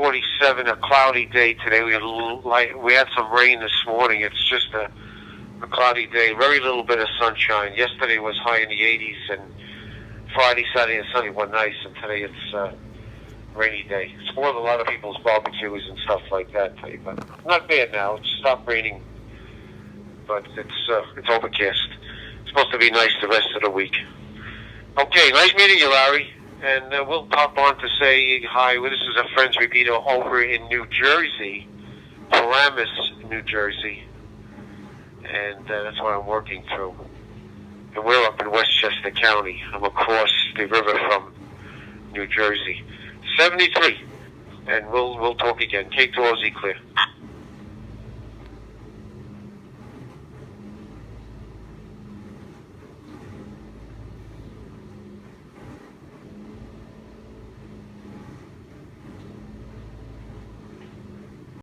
47, a cloudy day today. We had some rain this morning. It's just a cloudy day. Very little bit of sunshine. Yesterday was high in the 80s, and Friday, Saturday, and Sunday were nice. And today it's rainy day. Spoiled a lot of people's barbecues and stuff like that. But not bad now. It's stopped raining, but it's overcast. It's supposed to be nice the rest of the week. Okay, nice meeting you, Larry. And we'll pop on to say hi. Well, this is a friend's repeater over in New Jersey, Paramus, New Jersey. And that's what I'm working through. And we're up in Westchester County. I'm across the river from New Jersey. 73. And we'll talk again. K2OZ clear.